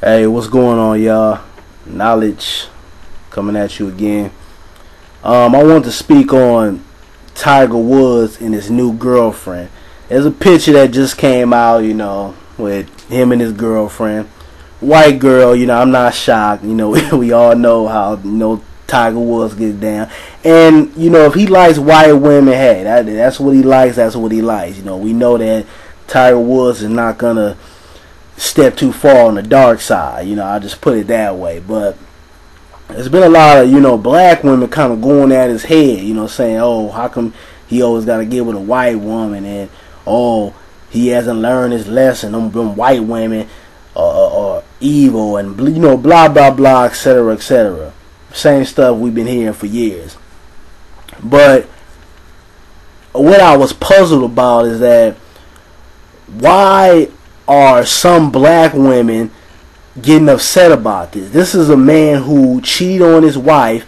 Hey, what's going on, y'all? Knowledge coming at you again. I want to speak on Tiger Woods and his new girlfriend. There's a picture that just came out, with him and his girlfriend. White girl, I'm not shocked. We all know how, Tiger Woods gets down. And, if he likes white women, hey, that's what he likes, that's what he likes. We know that Tiger Woods is not going to step too far on the dark side. I'll just put it that way. But there's been a lot of, black women kind of going at his head, saying, oh, how come he always got to get with a white woman, and, oh, he hasn't learned his lesson, them white women are evil, and, blah, blah, blah, etc., etc. Same stuff we've been hearing for years. But what I was puzzled about is that why are some black women getting upset about this? This is a man who cheated on his wife.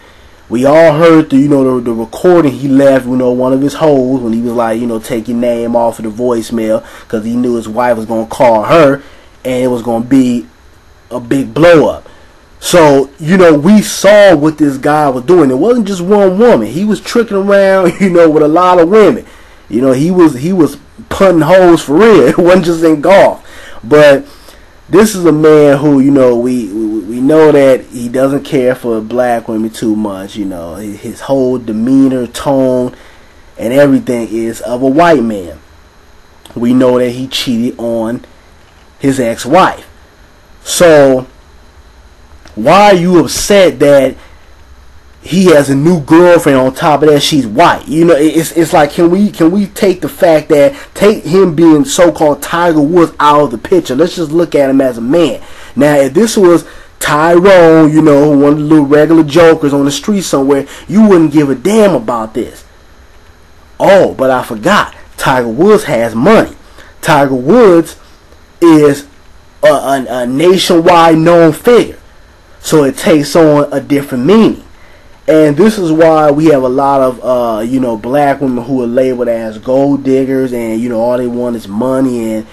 We all heard the recording he left, one of his hoes when he was like, take your name off of the voicemail because he knew his wife was going to call her and it was going to be a big blow up. So, we saw what this guy was doing. It wasn't just one woman. He was tricking around, with a lot of women. He was putting hoes for real. It wasn't just in golf. But this is a man who, we know that he doesn't care for black women too much. His whole demeanor, tone, and everything is of a white man. We know that he cheated on his ex-wife. So why are you upset that he has a new girlfriend? On top of that, she's white. It's like, can we take the fact that, take him being so-called Tiger Woods out of the picture? Let's just look at him as a man. Now, if this was Tyrone, one of the little regular jokers on the street somewhere, you wouldn't give a damn about this. Oh, but I forgot. Tiger Woods has money. Tiger Woods is a nationwide known figure. So it takes on a different meaning. And this is why we have a lot of, black women who are labeled as gold diggers, and, all they want is money, and,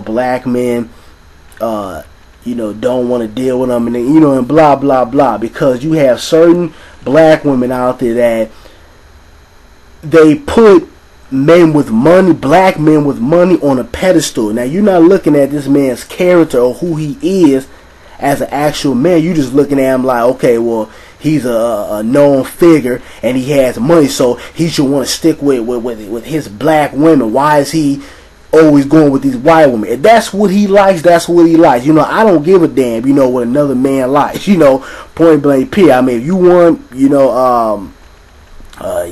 black men, don't want to deal with them, and, and blah, blah, blah. Because you have certain black women out there that they put men with money, black men with money, on a pedestal. Now, you're not looking at this man's character or who he is as an actual man. You're just looking at him like, okay, well, he's a known figure and he has money, so he should want to stick with his black women. Why is he always going with these white women? If that's what he likes, that's what he likes. I don't give a damn, what another man likes. Point blank period. I mean, if you want,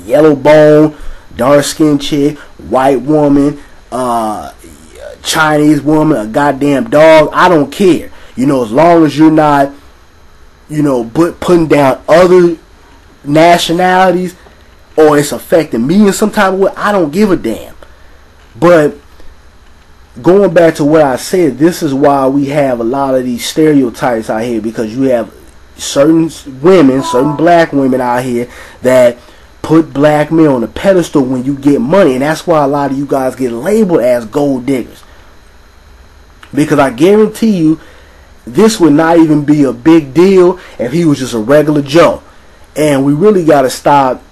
yellow bone, dark skinned chick, white woman, Chinese woman, a goddamn dog, I don't care. As long as you're not, putting down other nationalities, or it's affecting me in some type of way, I don't give a damn. But going back to what I said, this is why we have a lot of these stereotypes out here, because you have certain women, certain black women out here that put black men on a pedestal when you get money, and that's why a lot of you guys get labeled as gold diggers. Because I guarantee you, this would not even be a big deal if he was just a regular Joe. And we really got to stop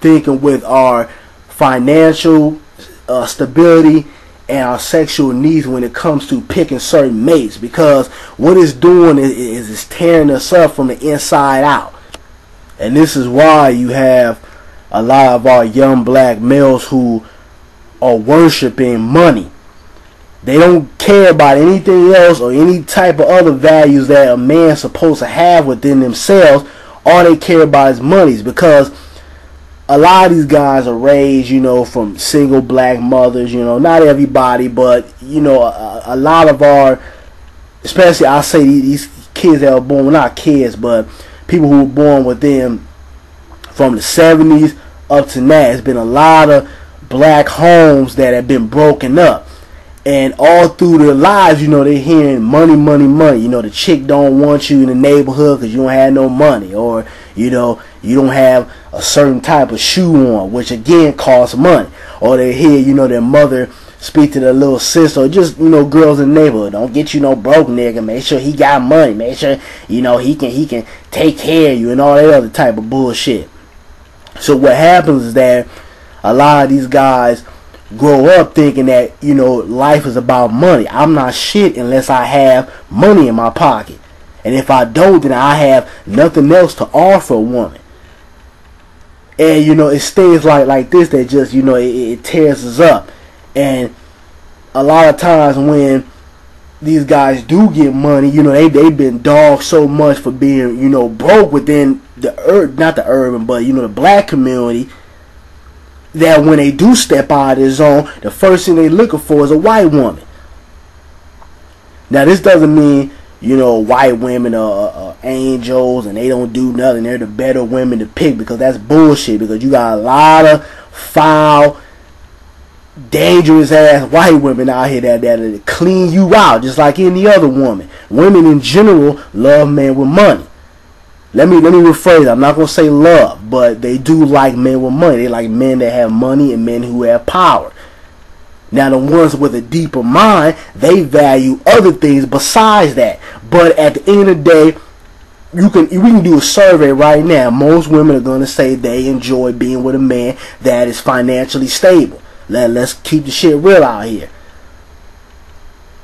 thinking with our financial stability and our sexual needs when it comes to picking certain mates. Because what it's doing is it's tearing us up from the inside out. And this is why you have a lot of our young black males who are worshiping money. They don't care about anything else or any type of other values that a man's supposed to have within themselves. All they care about is money, because a lot of these guys are raised, from single black mothers, not everybody, but, a lot of our, especially I say these kids that were born, well, not kids, but people who were born within from the 70s up to now, it's been a lot of black homes that have been broken up. And all through their lives, they're hearing money, money, money. The chick don't want you in the neighborhood because you don't have no money. Or, you don't have a certain type of shoe on, which again costs money. Or they hear, their mother speak to the little sister, or just, you know, girls in the neighborhood. Don't get you no broke nigga. Make sure he got money. Make sure, you know, he can take care of you and all that other type of bullshit. So what happens is that a lot of these guys grow up thinking that, you know, life is about money. I'm not shit unless I have money in my pocket. And if I don't, then I have nothing else to offer a woman. And, you know, it's things like this that just, you know, it tears us up. And a lot of times when these guys do get money, you know, they've been dogged so much for being, you know, broke within not the urban, but, you know, the black community, that when they do step out of the zone, the first thing they looking for is a white woman. Now, this doesn't mean, you know, white women are angels and they don't do nothing. They're the better women to pick, because that's bullshit. Because you got a lot of foul, dangerous ass white women out here that clean you out just like any other woman. Women in general love men with money. Let me rephrase it. I'm not gonna say love, but they do like men with money. They like men that have money and men who have power. Now, the ones with a deeper mind, they value other things besides that. But at the end of the day, we can do a survey right now. Most women are gonna say they enjoy being with a man that is financially stable. Let's keep the shit real out here.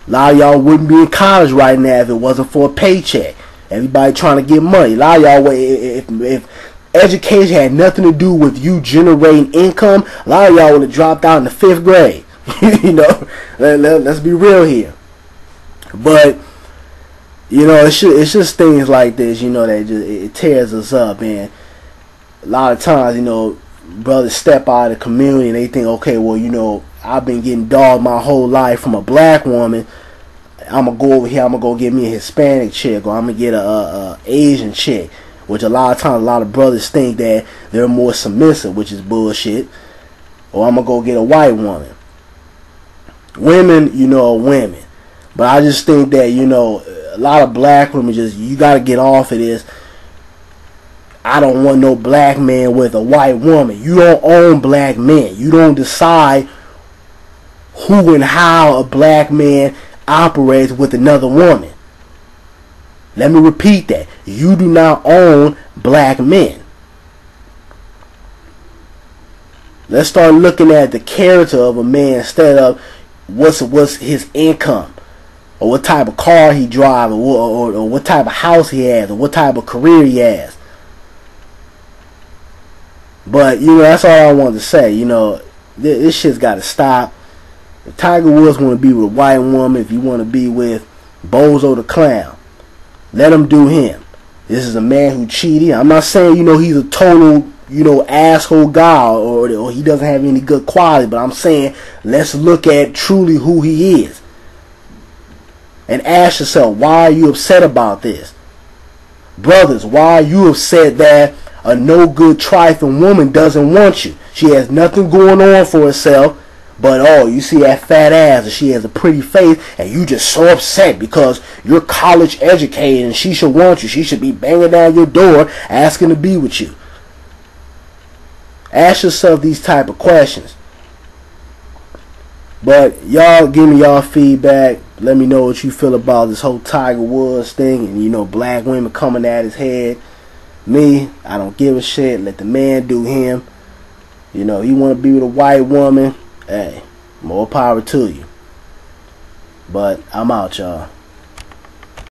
A lot of y'all wouldn't be in college right now if it wasn't for a paycheck. Everybody trying to get money. A lot of y'all, if education had nothing to do with you generating income, a lot of y'all would have dropped out in the 5th grade. You know, let's be real here. But, you know, it's just things like this, you know, that just it tears us up. And a lot of times, you know, brothers step out of the community and they think, okay, well, you know, I've been getting dogged my whole life from a black woman. I'm gonna go over here, I'm gonna go get me a Hispanic chick, or I'm gonna get a Asian chick, which a lot of times a lot of brothers think that they're more submissive, which is bullshit. Or I'm gonna go get a white woman. Women, you know, are women. But I just think that, you know, a lot of black women just, you gotta get off of this. I don't want no black man with a white woman. You don't own black men. You don't decide who and how a black man operates with another woman. Let me repeat that. You do not own black men. Let's start looking at the character of a man instead of what's his income, or what type of car he drives, or what type of house he has, or what type of career he has. But, you know, that's all I wanted to say. You know, this shit's got to stop. If Tiger Woods want to be with a white woman, if you want to be with Bozo the Clown, let him do him. This is a man who cheated. I'm not saying, you know, he's a total, you know, asshole guy, or he doesn't have any good quality, but I'm saying let's look at truly who he is. And ask yourself, why are you upset about this? Brothers, why are you upset that a no good trifling woman doesn't want you? She has nothing going on for herself. But, oh, you see that fat ass and she has a pretty face, and you just so upset because you're college educated and she should want you. She should be banging down your door asking to be with you. Ask yourself these type of questions. But y'all give me y'all feedback. Let me know what you feel about this whole Tiger Woods thing and, you know, black women coming at his head. Me, I don't give a shit. Let the man do him. You know, you want to be with a white woman, hey, more power to you. But I'm out, y'all.